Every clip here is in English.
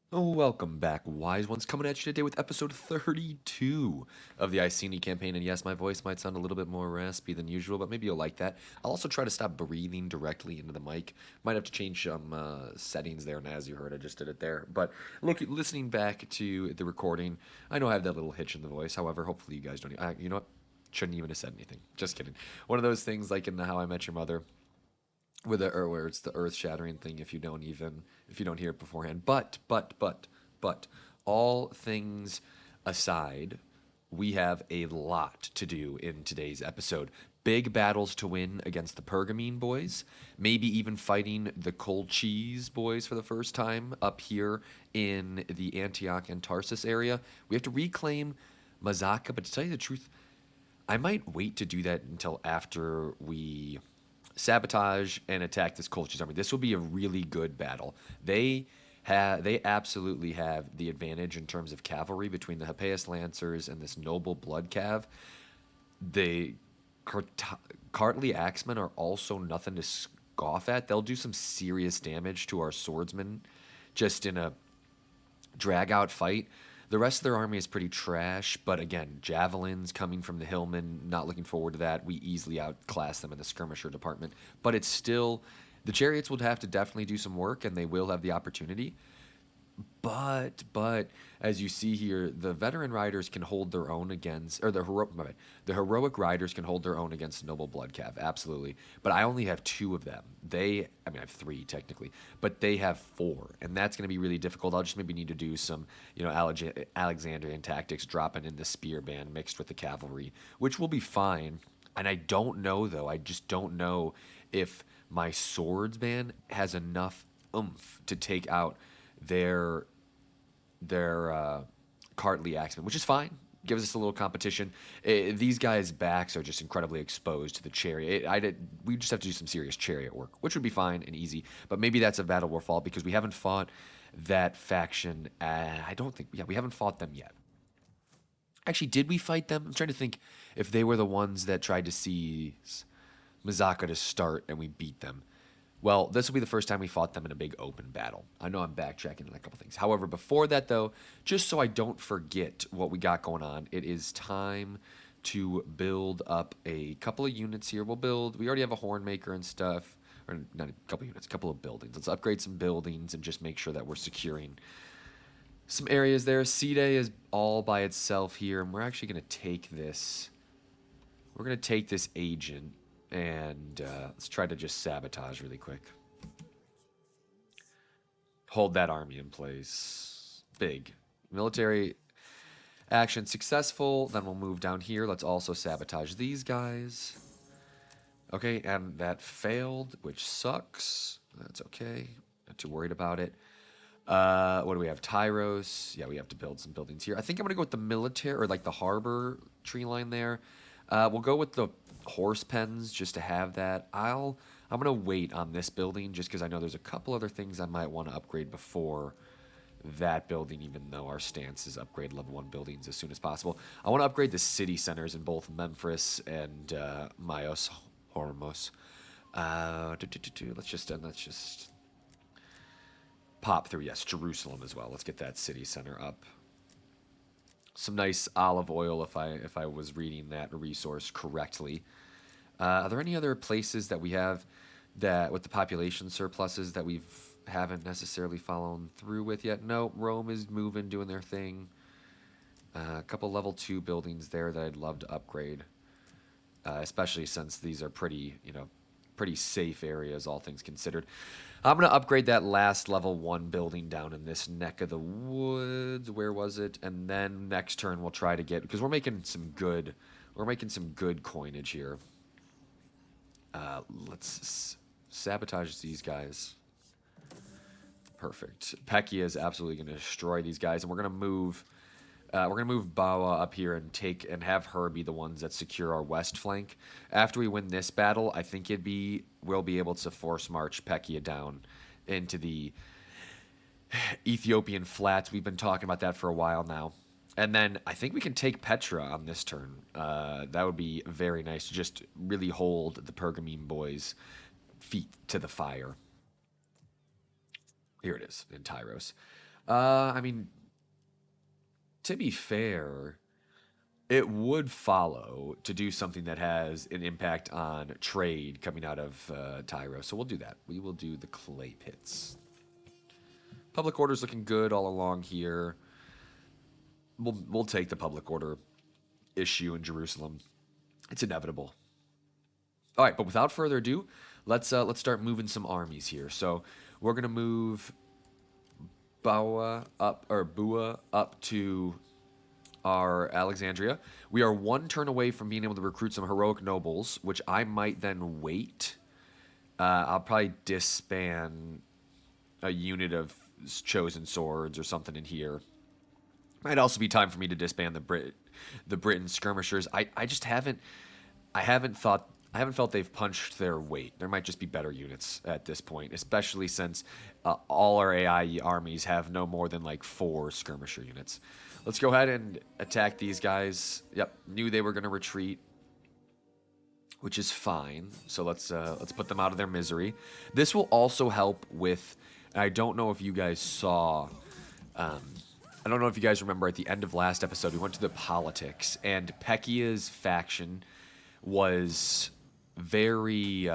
Welcome back, Wise Ones, coming at you today with episode 32 of the Iceni campaign. And yes, my voice might sound a little bit more raspy than usual, but maybe you'll like that. I'll also try to stop breathing directly into the mic. Might have to change some settings there, and as you heard, I just did it there. But look, listening back to the recording, I know I have that little hitch in the voice. However, hopefully you guys don't. You know what? Shouldn't even have said anything. Just kidding. One of those things like in the How I Met Your Mother with the or where it's the earth shattering thing if you don't hear it beforehand. But all things aside, we have a lot to do in today's episode. Big battles to win against the Pergamene boys, maybe even fighting the Cold Cheese boys for the first time up here in the Antioch and Tarsus area. We have to reclaim Mazaka, but to tell you the truth, I might wait to do that until after we sabotage and attack this Colchis army. This will be a really good battle. They absolutely have the advantage in terms of cavalry between the Hippeus Lancers and this noble blood cav. The Cartly Axemen are also nothing to scoff at. They'll do some serious damage to our swordsmen just in a drag out fight. The rest of their army is pretty trash, but again, javelins coming from the hillmen, not looking forward to that. We easily outclass them in the skirmisher department, but it's still the chariots would have to definitely do some work, and they will have the opportunity. But as you see here, the veteran riders can hold their own against, or the heroic riders can hold their own against noble blood cav, absolutely. But I only have two of them. I have three technically, but they have four, and that's going to be really difficult. I'll just maybe need to do some, Alexandrian tactics, dropping in the spear band mixed with the cavalry, which will be fine. And I don't know though. I just don't know if my swords band has enough oomph to take out their Cartly Axemen, which is fine. Gives us a little competition. These guys' backs are just incredibly exposed to the chariot. We just have to do some serious chariot work, which would be fine and easy. But maybe that's a battle we'll fall because we haven't fought that faction. I don't think. Yeah, we haven't fought them yet. Actually, did we fight them? I'm trying to think if they were the ones that tried to seize Mizaka to start and we beat them. Well, this will be the first time we fought them in a big open battle. I know I'm backtracking on a couple things. However, before that, though, just so I don't forget what we got going on, it is time to build up a couple of units here. We already have a horn maker and stuff, or not a couple of units, a couple of buildings. Let's upgrade some buildings and just make sure that we're securing some areas there. Cide is all by itself here, and we're actually going to take this. We're going to take this agent and let's try to just sabotage really quick. Hold that army in place. Big. Military action successful. Then we'll move down here. Let's also sabotage these guys. Okay, and that failed, which sucks. That's okay. Not too worried about it. What do we have? Tyros. Yeah, we have to build some buildings here. I think I'm going to go with the military, or like the harbor tree line there. We'll go with the horse pens just to have that. I'm going to wait on this building just because I know there's a couple other things I might want to upgrade before that building, even though our stance is upgrade level 1 buildings as soon as possible. I want to upgrade the city centers in both Memphis and Myos Hormos. Let's just pop through. Yes, Jerusalem as well. Let's get that city center up. Some nice olive oil if I was reading that resource correctly. Are there any other places that we have that with the population surpluses that we haven't necessarily followed through with yet? No, Rome is moving, doing their thing. A couple level 2 buildings there that I'd love to upgrade, especially since these are pretty safe areas, all things considered. I'm going to upgrade that last level 1 building down in this neck of the woods. Where was it? And then next turn we'll try to get, because we're making some good coinage here. Let's sabotage these guys. Perfect. Pekia is absolutely going to destroy these guys, and we're going to move Bawa up here and have her be the ones that secure our west flank. After we win this battle, I think we'll be able to force march Pekia down into the Ethiopian flats. We've been talking about that for a while now. And then I think we can take Petra on this turn. That would be very nice to just really hold the Pergamene boys' feet to the fire. Here it is in Tyros. I mean, to be fair, it would follow to do something that has an impact on trade coming out of Tyro. So we'll do that. We will do the clay pits. Public order's looking good all along here. We'll take the public order issue in Jerusalem. It's inevitable. All right, but without further ado, let's start moving some armies here. So we're gonna move Bua up to our Alexandria. We are one turn away from being able to recruit some heroic nobles, which I might then wait. I'll probably disband a unit of chosen swords or something in here. Might also be time for me to disband the Britain skirmishers. I just haven't felt they've punched their weight. There might just be better units at this point, especially since all our AI armies have no more than like 4 skirmisher units. Let's go ahead and attack these guys. Yep, knew they were going to retreat, which is fine. So let's put them out of their misery. This will also help with. I don't know if you guys saw. I don't know if you guys remember at the end of last episode, we went to the politics, and Pekia's faction was very.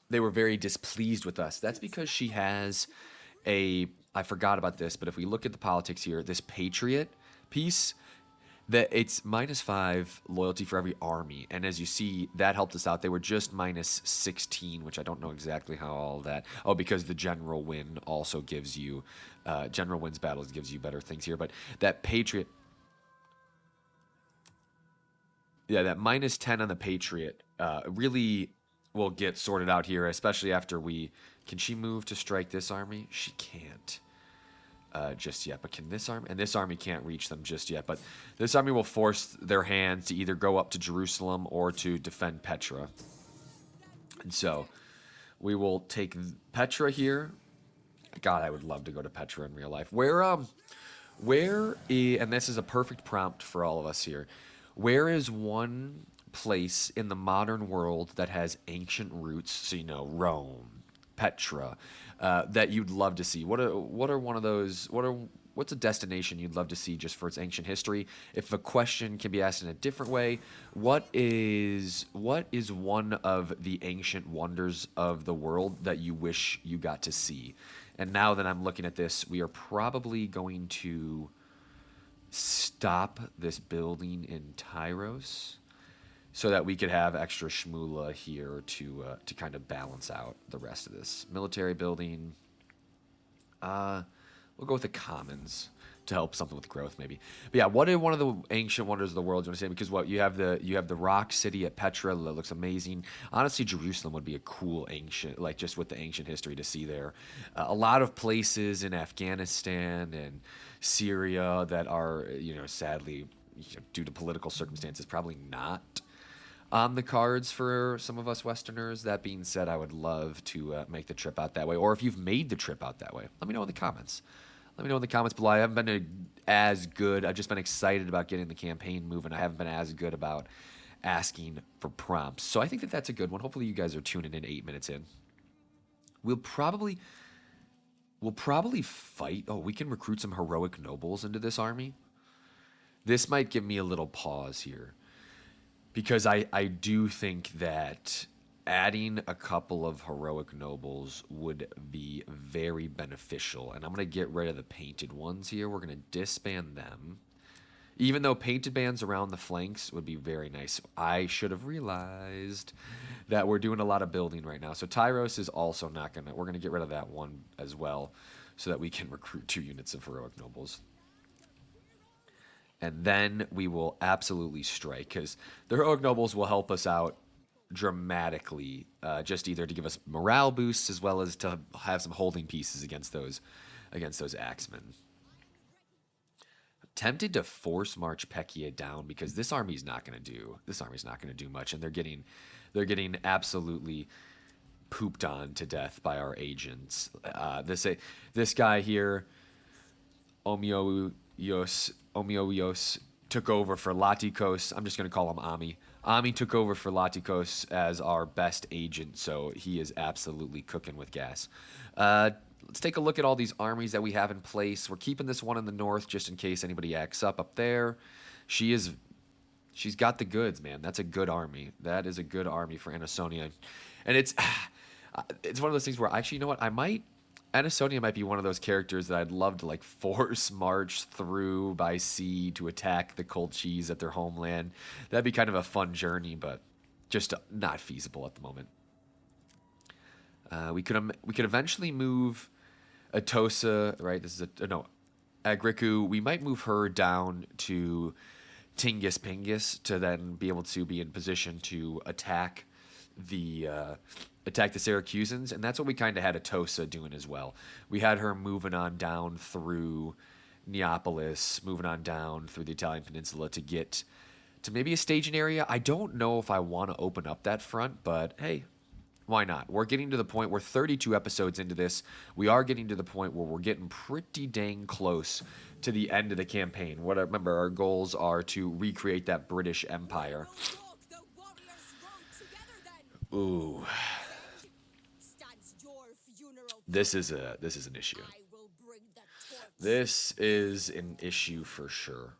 They were very displeased with us. That's because she has a. I forgot about this, but if we look at the politics here, this Patriot piece, that it's -5 loyalty for every army, and as you see, that helped us out. They were just -16, which I don't know exactly how all that. Oh, because the general win also gives you, general wins battles gives you better things here. But that Patriot, yeah, that -10 on the Patriot really will get sorted out here, especially after we. Can she move to strike this army? She can't. Just yet, but can this army? And this army can't reach them just yet, but this army will force their hands to either go up to Jerusalem or to defend Petra. And so we will take Petra here. God, I would love to go to Petra in real life. And this is a perfect prompt for all of us here. Where is one place in the modern world that has ancient roots? So, Rome, Petra, that you'd love to see. What are one of those? What's a destination you'd love to see just for its ancient history? If a question can be asked in a different way, what is one of the ancient wonders of the world that you wish you got to see? And now that I'm looking at this, we are probably going to stop this building in Tyros, so that we could have extra shmoola here to kind of balance out the rest of this. Military building. We'll go with the commons to help something with growth, maybe. But yeah, what is one of the ancient wonders of the world? Do you want to say? Because you have the rock city at Petra that looks amazing. Honestly, Jerusalem would be a cool ancient, like just with the ancient history to see there. A lot of places in Afghanistan and Syria that are, sadly, due to political circumstances, probably not on the cards for some of us Westerners. That being said, I would love to make the trip out that way. Or if you've made the trip out that way, let me know in the comments. Let me know in the comments below. I haven't been as good. I've just been excited about getting the campaign moving. I haven't been as good about asking for prompts. So I think that's a good one. Hopefully you guys are tuning in 8 minutes in. We'll probably fight. Oh, we can recruit some heroic nobles into this army. This might give me a little pause here, because I do think that adding a couple of heroic nobles would be very beneficial. And I'm going to get rid of the painted ones here. We're going to disband them. Even though painted bands around the flanks would be very nice. I should have realized that we're doing a lot of building right now. So Tyros is also not going to. We're going to get rid of that one as well, so that we can recruit 2 units of heroic nobles. And then we will absolutely strike, because the heroic nobles will help us out dramatically, just either to give us morale boosts as well as to have some holding pieces against those axemen. Tempted to force march Pekia down, because this army's not going to do much, and they're getting absolutely pooped on to death by our agents. This guy here, Omioios, took over for Latikos. I'm just going to call him Ami. Ami took over for Latikos as our best agent, so he is absolutely cooking with gas. let's take a look at all these armies that we have in place. We're keeping this one in the north just in case anybody acts up there. She's got the goods, man. That's a good army. That is a good army for Anasonia. And it's one of those things where actually, you know what? Anasonia might be one of those characters that I'd love to like force march through by sea to attack the Colchis at their homeland. That'd be kind of a fun journey, but just not feasible at the moment. We could eventually move Atosa, right? This is no, Agriku. We might move her down to Tingis Pingis to then be able to be in position to attack the Syracusans, and that's what we kind of had Atosa doing as well. We had her moving on down through Neapolis, moving on down through the Italian peninsula to get to maybe a staging area. I don't know if I want to open up that front, but hey, why not? We're getting to the point, we're 32 episodes into this. We are getting to the point where we're getting pretty dang close to the end of the campaign. Remember, our goals are to recreate that British Empire. Ooh. This is an issue. This is an issue for sure.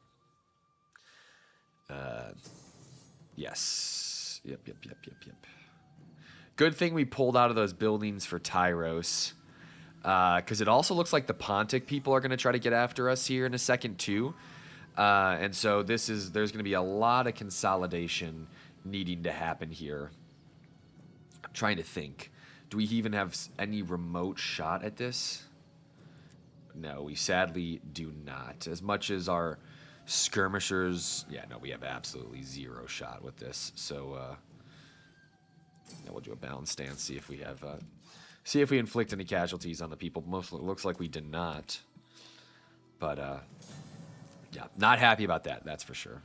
Yes. Yep. Good thing we pulled out of those buildings for Tyros. Because it also looks like the Pontic people are going to try to get after us here in a second too. And so there's going to be a lot of consolidation needing to happen here. I'm trying to think. Do we even have any remote shot at this? No, we sadly do not. As much as our skirmishers, we have absolutely zero shot with this. So we'll do a balanced stance, see if we inflict any casualties on the people. Mostly, it looks like we did not. But not happy about that. That's for sure.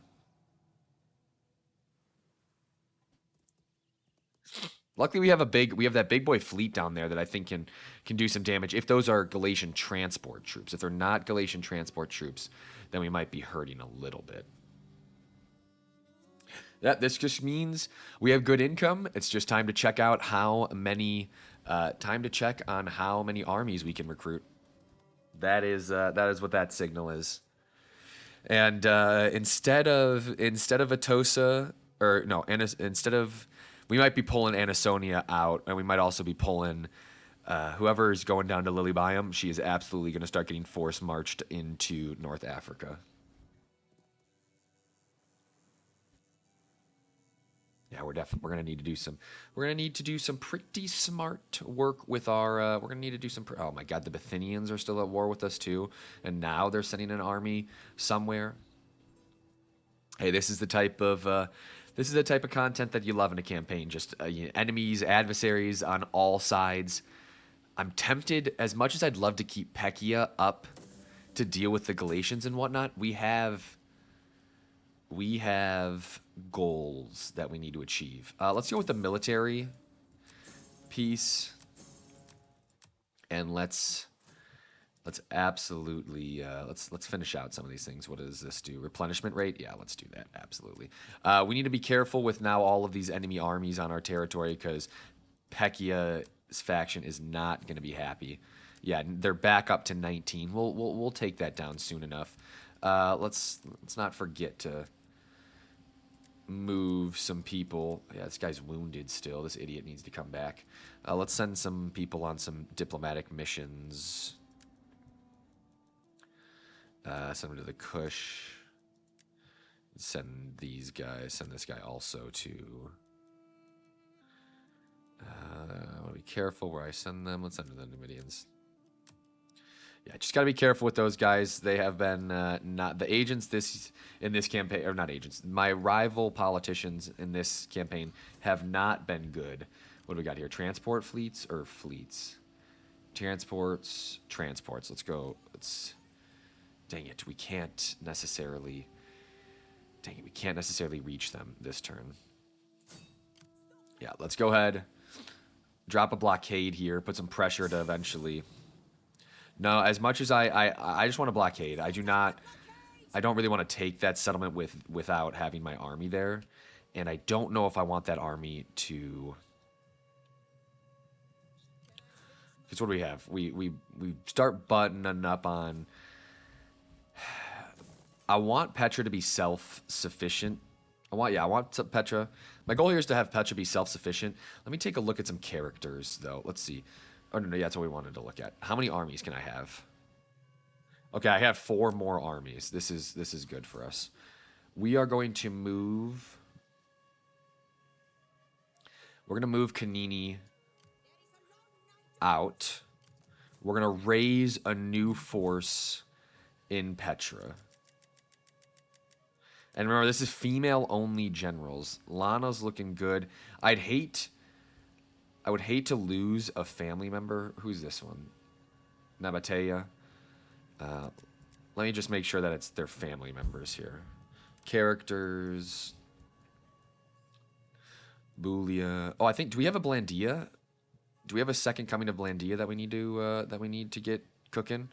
Luckily, we have that big boy fleet down there that I think can do some damage. If those are Galatian transport troops, if they're not Galatian transport troops, then we might be hurting a little bit. This just means we have good income. It's just time to check out how many. Time to check on how many armies we can recruit. That is what that signal is. And instead of Atosa, we might be pulling Anasonia out, and we might also be pulling whoever is going down to Lilybium. She is absolutely going to start getting force marched into North Africa. Yeah, we're gonna need to do some pretty smart work with our. We're gonna need to do some. Oh my God, the Bithynians are still at war with us too, and now they're sending an army somewhere. Hey, this is the type of content that you love in a campaign. Just enemies, adversaries on all sides. I'm tempted, as much as I'd love to keep Pechia up to deal with the Galatians and whatnot. We have goals that we need to achieve. Let's go with the military piece, and let's absolutely let's finish out some of these things. What does this do? Replenishment rate? Yeah, let's do that. Absolutely. We need to be careful with now all of these enemy armies on our territory because Pechia's faction is not going to be happy. Yeah, they're back up to 19. We'll take that down soon enough. Let's not forget to move some people. Yeah, this guy's wounded still. This idiot needs to come back. Let's send some people on some diplomatic missions. Send them to the Kush. Send these guys. Send this guy also to. I want to be careful where I send them. Let's send them to the Numidians. Yeah, just got to be careful with those guys. They have been not the agents in this campaign, or not agents. My rival politicians in this campaign have not been good. What do we got here? Transport fleets or fleets? Transports. Let's go. Dang it, we can't necessarily reach them this turn. Yeah, let's go ahead. Drop a blockade here. Put some pressure to eventually. No, as much as I just want to blockade. I don't really want to take that settlement without having my army there. And I don't know if I want that army to Because what do we have? We start buttoning up on. I want Petra to be self-sufficient. I want Petra. My goal here is to have Petra be self-sufficient. Let me take a look at some characters, though. Let's see. Oh, no, yeah, that's what we wanted to look at. How many armies can I have? Okay, I have 4 more armies. This is good for us. We are going to move... We're going to move Kanini out. We're going to raise a new force in Petra. And remember, this is female-only generals. Lana's looking good. I would hate to lose a family member. Who's this one? Nabatea. Let me just make sure that it's their family members here. Characters. Bulia. Oh, I think. Do we have a Blandia? Do we have a second coming of Blandia that we need to get cooking?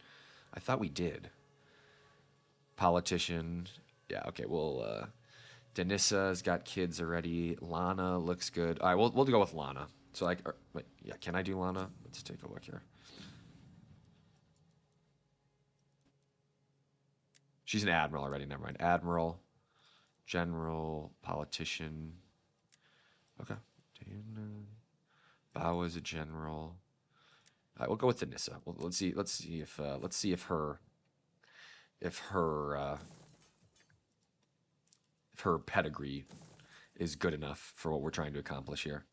I thought we did. Politician. Yeah. Okay. We'll. Denissa's got kids already. Lana looks good. All right. We'll go with Lana. So like, wait, yeah. Can I do Lana? Let's take a look here. She's an admiral already. Never mind. Admiral, general, politician. Okay. Bao is a general. All right, we'll go with Denissa. Let's see if her pedigree is good enough for what we're trying to accomplish here.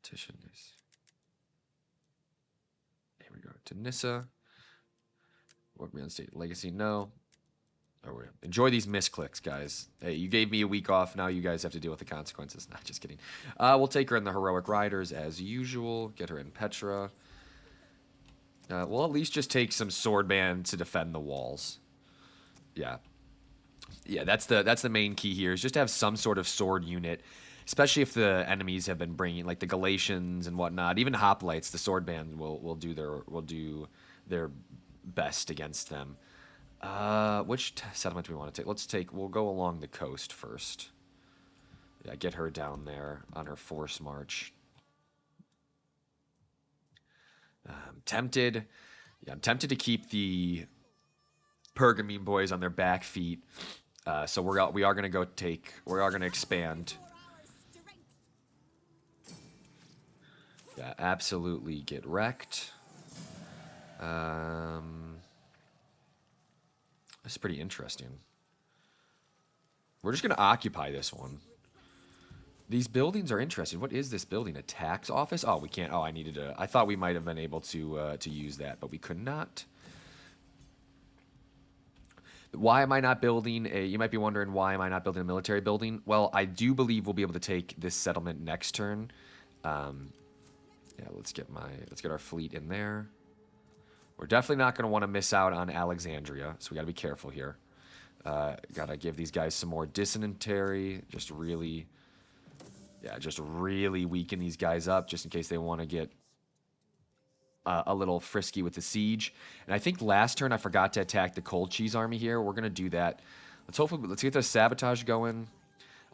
Politician is. Here we go. Denissa. Work me on state legacy. No. Oh, enjoy these misclicks, guys. Hey, you gave me a week off. Now you guys have to deal with the consequences. Not just kidding. We'll take her in the Heroic Riders as usual. Get her in Petra. We'll at least just take some sword band to defend the walls. Yeah. Yeah, that's the main key here, is just to have some sort of sword unit, especially if the enemies have been bringing, like the Galatians and whatnot. Even hoplites, the sword band will do their best against them. Which settlement do we want to take? We'll go along the coast first. Yeah, get her down there on her force march. I'm tempted to keep the Pergamene boys on their back feet. So we are gonna expand. Yeah, absolutely get wrecked. This is pretty interesting. We're just going to occupy this one. These buildings are interesting. What is this building? A tax office? Oh, we can't. Oh, I thought we might have been able to use that, but we could not. Why am I not building a... You might be wondering, why am I not building a military building? Well, I do believe we'll be able to take this settlement next turn. Yeah, let's get our fleet in there. We're definitely not going to want to miss out on Alexandria, so we got to be careful here. Got to give these guys some more dysentery. Just really weaken these guys up, just in case they want to get a little frisky with the siege. And I think last turn I forgot to attack the cold cheese army here. We're going to do that. Let's get the sabotage going.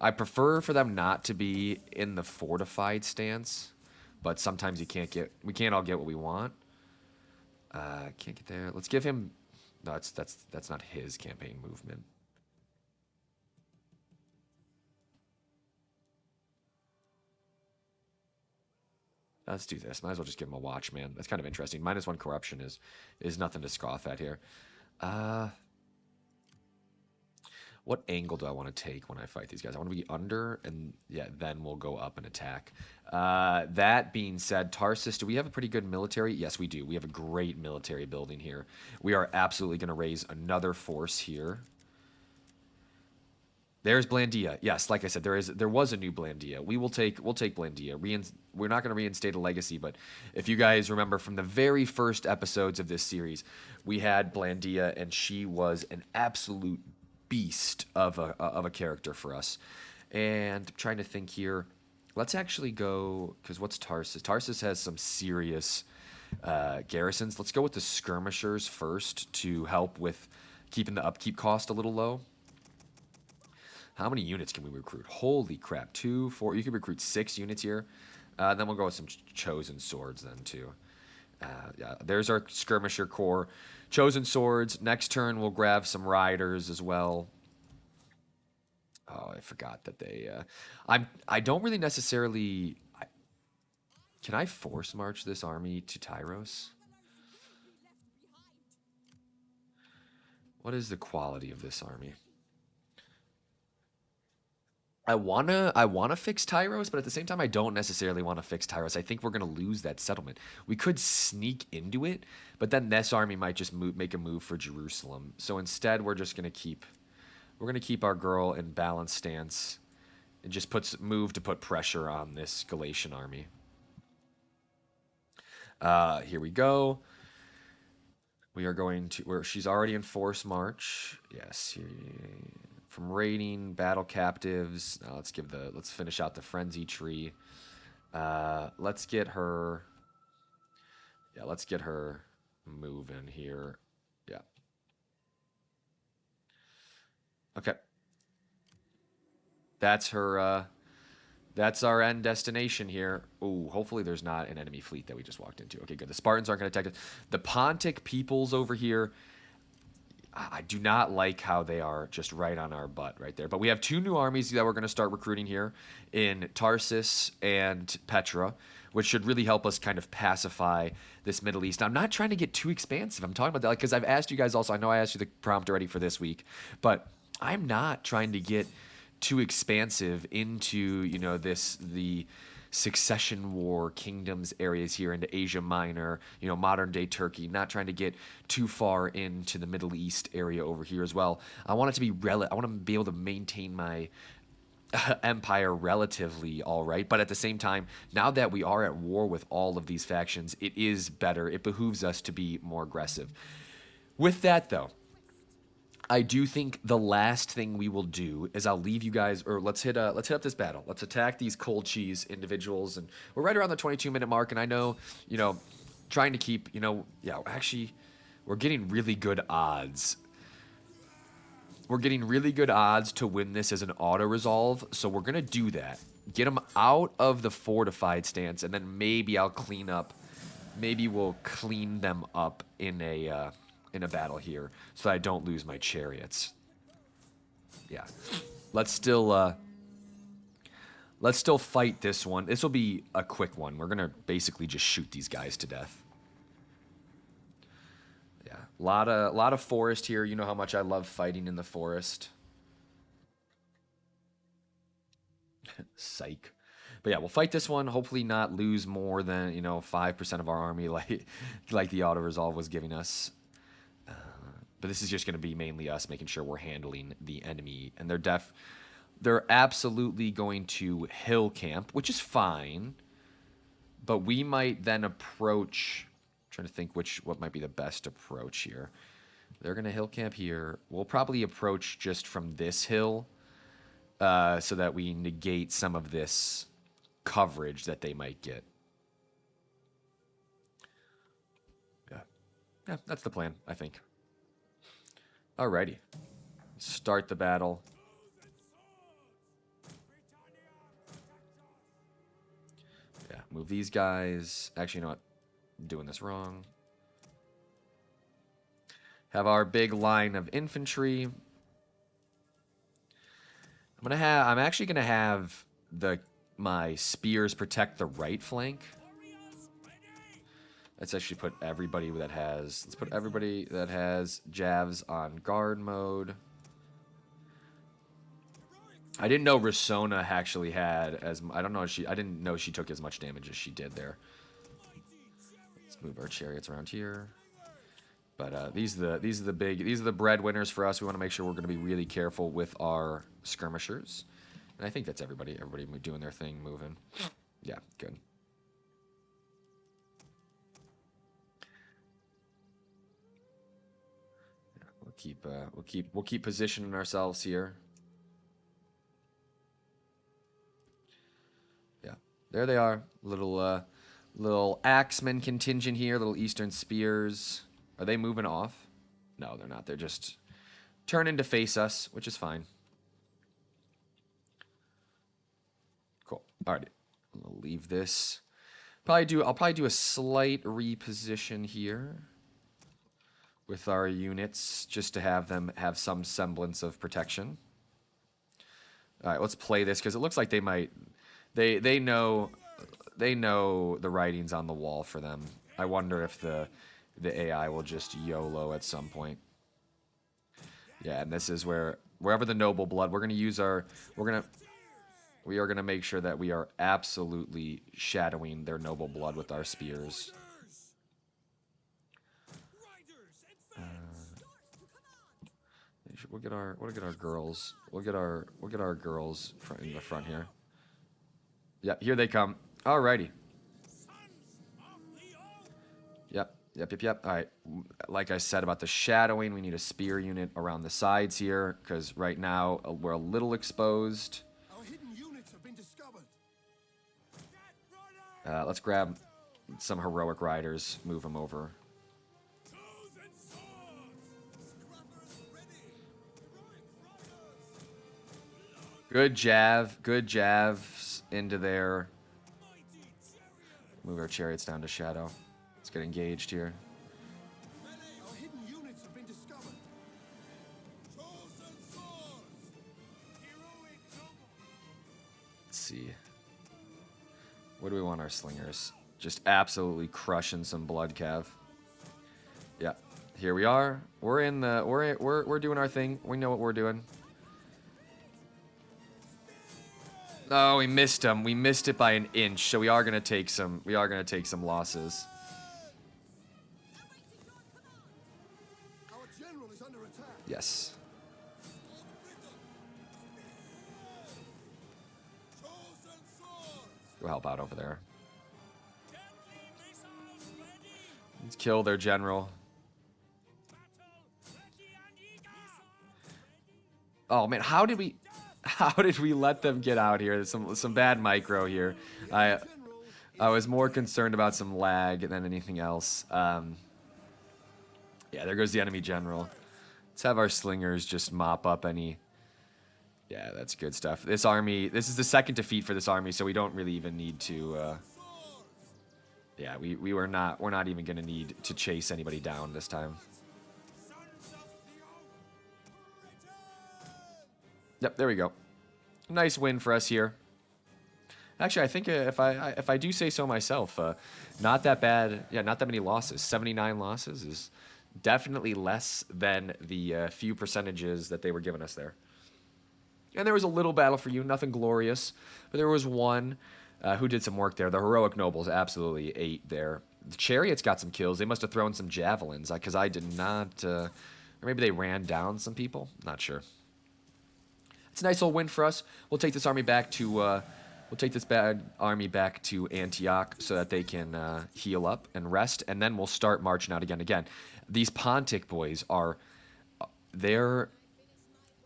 I prefer for them not to be in the fortified stance, but sometimes we can't all get what we want. Can't get there. Let's give him... No, that's not his campaign movement. Let's do this. Might as well just give him a watch, man. That's kind of interesting. -1 corruption is nothing to scoff at here. What angle do I want to take when I fight these guys? I want to be under, and yeah, then we'll go up and attack. That being said, Tarsus, do we have a pretty good military? Yes, we do. We have a great military building here. We are absolutely going to raise another force here. There's Blandia. Yes, like I said, there was a new Blandia. We'll take Blandia. We're not going to reinstate a legacy, but if you guys remember from the very first episodes of this series, we had Blandia, and she was an absolute beast of a character for us. And I'm trying to think here. Let's actually go, because what's Tarsus? Tarsus has some serious garrisons. Let's go with the skirmishers first to help with keeping the upkeep cost a little low. How many units can we recruit? Holy crap. 2, 4. You can recruit 6 units here. Then we'll go with some chosen swords then too. Yeah, there's our skirmisher corps. Chosen swords. Next turn we'll grab some riders as well. Oh, I forgot that they. I don't really necessarily. Can I force march this army to Tyros? What is the quality of this army? I wanna fix Tyros, but at the same time, I don't necessarily want to fix Tyros. I think we're gonna lose that settlement. We could sneak into it, but then this army might just make a move for Jerusalem. So instead, we're gonna keep our girl in balanced stance and just move to put pressure on this Galatian army. Here we go. We are going to where she's already in force march. Yes, from raiding battle captives. Let's finish out the frenzy tree. Let's get her. Yeah, let's get her moving here. Yeah. Okay. That's her. That's our end destination here. Ooh, hopefully there's not an enemy fleet that we just walked into. Okay, good. The Spartans aren't going to attack us. The Pontic peoples over here, I do not like how they are just right on our butt right there. But we have 2 new armies that we're going to start recruiting here in Tarsus and Petra, which should really help us kind of pacify this Middle East. Now, I'm not trying to get too expansive. I'm talking about that because I've asked you guys also. I know I asked you the prompt already for this week, but I'm not trying to get too expansive into the succession war kingdoms areas here into Asia Minor, modern day Turkey. Not trying to get too far into the Middle East area over here as well. I want it to be I want to be able to maintain my empire relatively all right, but at the same time, now that we are at war with all of these factions, it behooves us to be more aggressive. With that though, I do think the last thing we will do is I'll leave you guys, or let's hit up this battle. Let's attack these cold cheese individuals, and we're right around the 22-minute mark. And I know, trying to keep, actually, we're getting really good odds. We're getting really good odds to win this as an auto resolve, so we're gonna do that. Get them out of the fortified stance, and then maybe I'll clean up. Maybe we'll clean them up in a battle here so that I don't lose my chariots. Yeah. Let's still fight this one. This will be a quick one. We're going to basically just shoot these guys to death. Yeah. A lot of forest here. You know how much I love fighting in the forest. Psych. But yeah, we'll fight this one. Hopefully not lose more than, 5% of our army like the auto resolve was giving us. But this is just going to be mainly us making sure we're handling the enemy. And they're absolutely going to hill camp, which is fine. But we might then approach... I'm trying to think what might be the best approach here. They're going to hill camp here. We'll probably approach just from this hill so that we negate some of this coverage that they might get. Yeah, that's the plan, I think. Alrighty. Start the battle. Yeah, move these guys. Actually, you know what? I'm doing this wrong. Have our big line of infantry. I'm actually gonna have my spears protect the right flank. Let's actually put everybody that has... Let's put everybody that has Javs on guard mode. I didn't know Risona actually had as... I didn't know she took as much damage as she did there. Let's move our chariots around here. But these are the breadwinners for us. We want to make sure we're going to be really careful with our skirmishers. And I think that's everybody. Everybody doing their thing, moving. Yeah, good. We'll keep positioning ourselves here. Yeah, there they are. Little axeman contingent here. Little Eastern spears. Are they moving off? No, they're not. They're just turning to face us, which is fine. Alright, I'm gonna leave this. I'll probably do a slight reposition here with our units just to have them have some semblance of protection. All right, let's play this because it looks like they might. They know the writings on the wall for them. I wonder if the AI will just YOLO at some point. Yeah, and this is wherever the noble blood, we're gonna use our we are gonna make sure that we are absolutely shadowing their noble blood with our spears. We'll get our girls. We'll get our girls in the front here. Yeah, here they come. Alrighty. Yep. All right. Like I said about the shadowing, we need a spear unit around the sides here because right now we're a little exposed. Our hidden units have been discovered. Let's grab some heroic riders, move them over. Good javs into there. Move our chariots down to shadow. Let's get engaged here. Our hidden units have been discovered. Let's see. What do we want our slingers? Just absolutely crushing some blood cav. Yeah, here we are. We're in the we're doing our thing. We know what we're doing. Oh, we missed him. We missed it by an inch, so we are gonna take some losses. Our general is under attack. Yes. Go help out over there. Let's kill their general. Oh man, how did we let them get out here? Some bad micro here. I was more concerned about some lag than anything else. Yeah, there goes the enemy general. Let's have our slingers just mop up any. Yeah, that's good stuff. This army, this is the second defeat for this army, so we don't really even need to. Yeah, we're not even gonna need to chase anybody down this time. Yep, there we go. Nice win for us here. Actually, I think if I do say so myself, not that bad. Yeah, not that many losses. 79 losses is definitely less than the few percentages that they were giving us there. And there was a little battle for you, nothing glorious, but there was one who did some work there. The heroic nobles absolutely ate there. The chariots got some kills. They must have thrown some javelins because I did not. Or maybe they ran down some people. Not sure. It's a nice little win for us. We'll take this army back to Antioch so that they can heal up and rest, and then we'll start marching out again. Again, these Pontic boys are they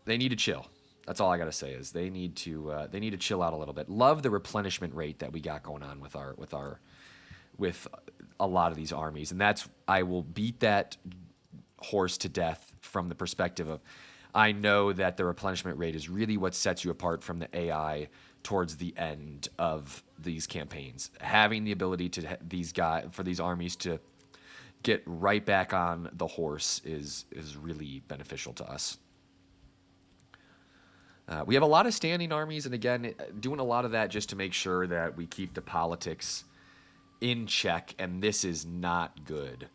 need to chill. That's all I gotta say is they need to chill out a little bit. Love the replenishment rate that we got going on with a lot of these armies, and I will beat that horse to death from the perspective of I know that the replenishment rate is really what sets you apart from the AI towards the end of these campaigns. Having the ability for these armies to get right back on the horse is really beneficial to us. We have a lot of standing armies, and again, doing a lot of that just to make sure that we keep the politics in check, and this is not good.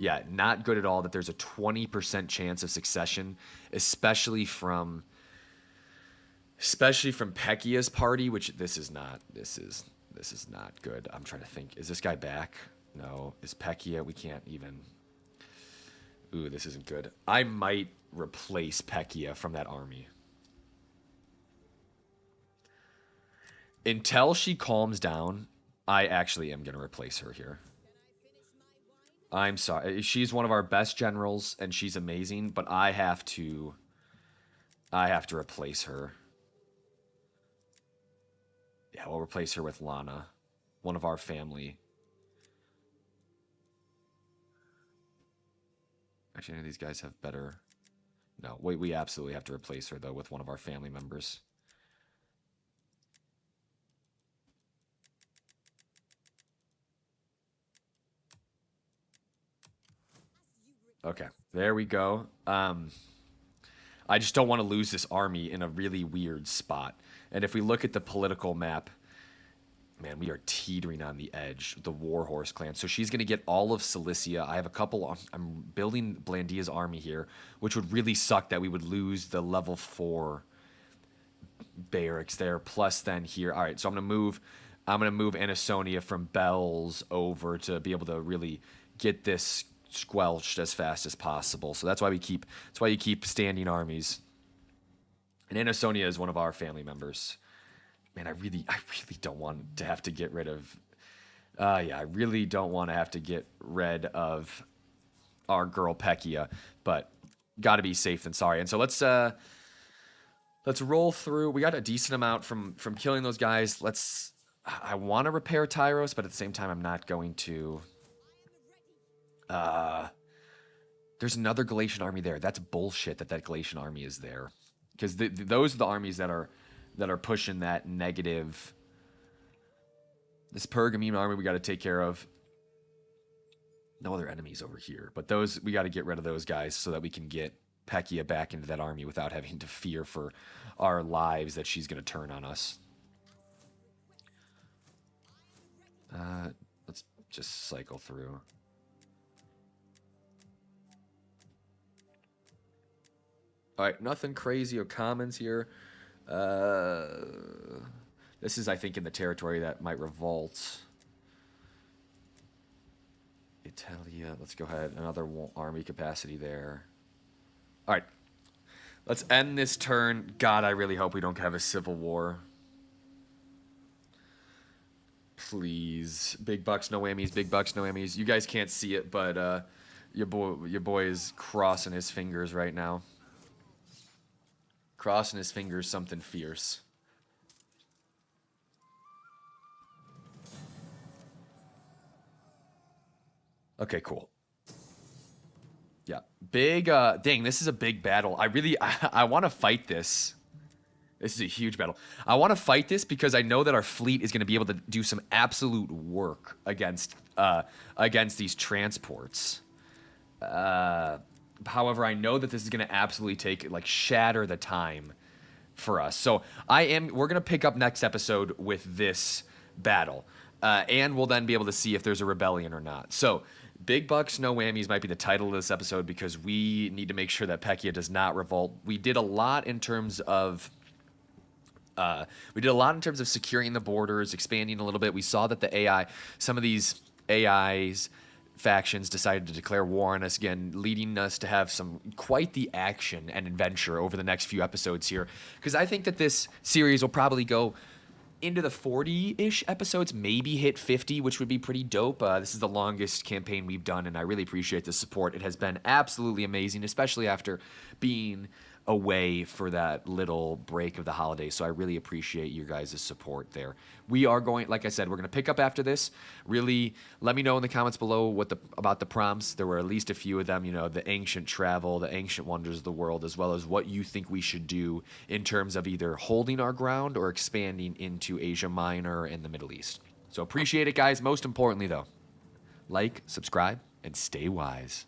Yeah, not good at all that there's a 20% chance of succession, especially from Pekia's party, which this is not good. I'm trying to think. Is this guy back? No. Is Pekia? We can't even. Ooh, this isn't good. I might replace Pekia from that army. Until she calms down, I actually am going to replace her here. I'm sorry. She's one of our best generals, and she's amazing, but I have to replace her. Yeah, we'll replace her with Lana, one of our family. Actually, any of these guys have better. No, we absolutely have to replace her, though, with one of our family members. Okay, there we go. I just don't want to lose this army in a really weird spot. And if we look at the political map, man, we are teetering on the edge. The Warhorse clan. So she's going to get all of Cilicia. I have a couple. I'm building Blandia's army here, which would really suck that we would lose the level 4 barracks there. Plus, then here. All right, so I'm gonna move. I'm gonna move Anisonia from Bells over to be able to really get this squelched as fast as possible. So that's why we keep. That's why you keep standing armies. And Anisonia is one of our family members. Man, I really don't want to have to get rid of. Yeah, I really don't want to have to get rid of our girl Pekia, but got to be safe than sorry. And so let's roll through. We got a decent amount from killing those guys. I want to repair Tyros, but at the same time, I'm not going to. There's another Galatian army there. That's bullshit that Galatian army is there, because those are the armies that are pushing that negative. This Pergamene army we got to take care of. No other enemies over here, but those we got to get rid of those guys so that we can get Pekia back into that army without having to fear for our lives that she's going to turn on us. Let's just cycle through. All right, nothing crazy or commons here. This is, I think, in the territory that might revolt. Italia, let's go ahead. Another army capacity there. All right, let's end this turn. God, I really hope we don't have a civil war. Please, big bucks, no whammies. Big bucks, no whammies. You guys can't see it, but your boy is crossing his fingers right now. Crossing his fingers, something fierce. Okay, cool. Yeah, big. Dang, this is a big battle. I want to fight this. This is a huge battle. I want to fight this because I know that our fleet is going to be able to do some absolute work against these transports. However, I know that this is going to absolutely shatter the time for us. So we're going to pick up next episode with this battle, and we'll then be able to see if there's a rebellion or not. So big bucks, no whammies might be the title of this episode because we need to make sure that Pekia does not revolt. We did a lot in terms of securing the borders, expanding a little bit. We saw that some of these AIs factions decided to declare war on us again, leading us to have quite the action and adventure over the next few episodes here. Because I think that this series will probably go into the 40-ish episodes, maybe hit 50, which would be pretty dope. This is the longest campaign we've done, and I really appreciate the support. It has been absolutely amazing, especially after being away for that little break of the holidays. So I really appreciate your guys' support there. We are going, like I said, we're going to pick up after this. Really, let me know in the comments below about the prompts. There were at least a few of them, the ancient travel, the ancient wonders of the world, as well as what you think we should do in terms of either holding our ground or expanding into Asia Minor and the Middle East. So appreciate it, guys. Most importantly, though, like, subscribe, and stay wise.